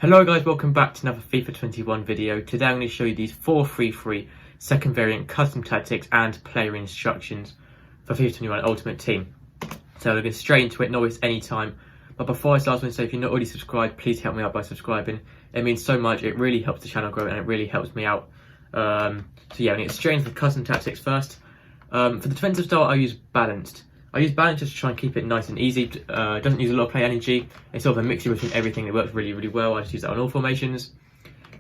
Hello guys, welcome back to another FIFA 21 video. Today I'm going to show you these 4 free second variant custom tactics and player instructions for FIFA 21 Ultimate Team. So we'll get straight into it, no waste any time. But before I start, I want to say if you're not already subscribed, please help me out by subscribing. It means so much, it really helps the channel grow and it really helps me out. So yeah, I'm going to get straight into the custom tactics first. For the defensive style, I use balanced. I use balance just to try and keep it nice and easy. Doesn't use a lot of play energy. It's sort of a mixture between everything. It works really well. I just use that on all formations.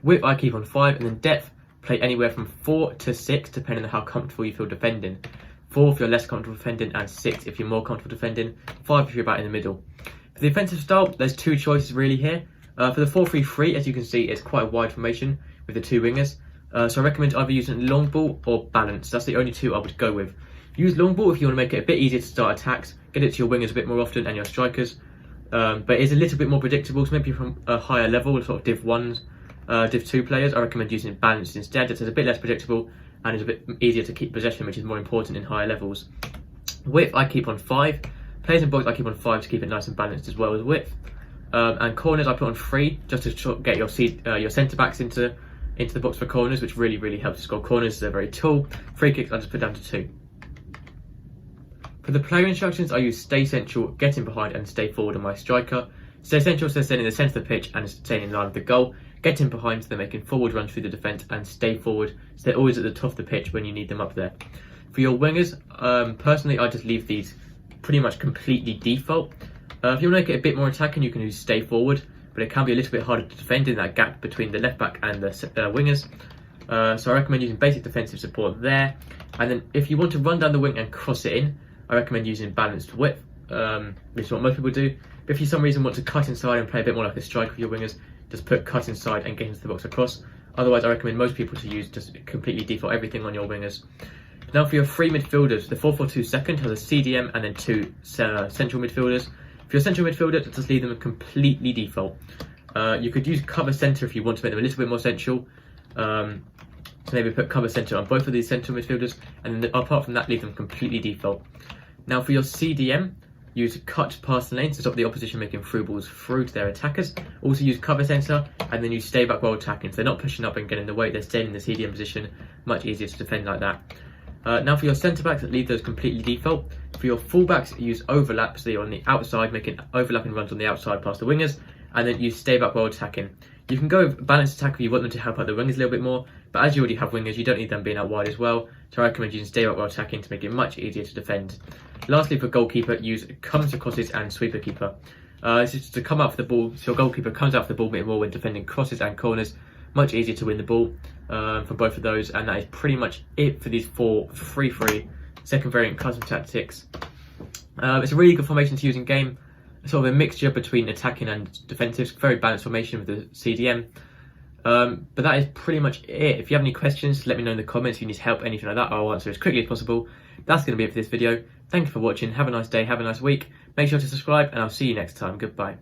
Width I keep on 5, and then depth play anywhere from 4 to 6 depending on how comfortable you feel defending. 4 if you're less comfortable defending, and 6 if you're more comfortable defending. 5 if you're about in the middle. For the defensive style, there's 2 choices really here. For the 4-3-3, as you can see, it's quite a wide formation with the 2 wingers. So I recommend either using long ball or balance. That's the only 2 I would go with. Use long ball if you want to make it a bit easier to start attacks, get it to your wingers a bit more often and your strikers, but it's a little bit more predictable, so maybe from a higher level, sort of Div 1, Div 2 players, I recommend using balanced instead. It's a bit less predictable and it's a bit easier to keep possession, which is more important in higher levels. Width I keep on 5, players in box I keep on 5 to keep it nice and balanced as well as width, and corners I put on 3 just to get your centre backs into the box for corners, which really helps to score corners. They're very tall. Free kicks I just put down to 2. For the player instructions, I use stay central, get in behind and stay forward on my striker. Stay central says staying in the centre of the pitch and staying in line with the goal. Get in behind so they're making forward runs through the defence, and stay forward so they're always at the top of the pitch when you need them up there. For your wingers, personally I just leave these pretty much completely default. If you want to make it a bit more attacking, you can use stay forward, but it can be a little bit harder to defend in that gap between the left back and the wingers. So I recommend using basic defensive support there. And then if you want to run down the wing and cross it in, I recommend using balanced width, which is what most people do. But if you for some reason want to cut inside and play a bit more like a striker with your wingers, just put cut inside and get into the box across. Otherwise, I recommend most people to use just completely default everything on your wingers. Now for your 3 midfielders, the 4-4-2 second has a CDM and then 2 central midfielders. For your central midfielders, just leave them completely default. You could use cover centre if you want to make them a little bit more central. So maybe put cover centre on both of these central midfielders, and then apart from that, leave them completely default. Now for your CDM, use cut past the lane to stop the opposition making through balls through to their attackers. Also use cover centre, and then you stay back while attacking. So they're not pushing up and getting in the way, they're staying in the CDM position. Much easier to defend like that. Now for your centre backs, leave those completely default. For your full backs, use overlap, so you're on the outside, making overlapping runs on the outside past the wingers, and then you stay back while attacking. You can go with balanced attack if you want them to help out the wingers a little bit more, but as you already have wingers, you don't need them being out wide as well, so I recommend using stay back while attacking to make it much easier to defend. Lastly, for goalkeeper, use comes to crosses and sweeper keeper. This is to come out for the ball, so your goalkeeper comes out for the ball a bit more when defending crosses and corners. Much easier to win the ball for both of those, and that is pretty much it for these 4 free second variant custom tactics. It's a really good formation to use in game. Sort of a mixture between attacking and defensive, very balanced formation with the CDM. But that is pretty much it. If you have any questions, let me know in the comments. If you need help, anything like that, I'll answer as quickly as possible. That's going to be it for this video. Thank you for watching. Have a nice day, have a nice week. Make sure to subscribe, and I'll see you next time. Goodbye.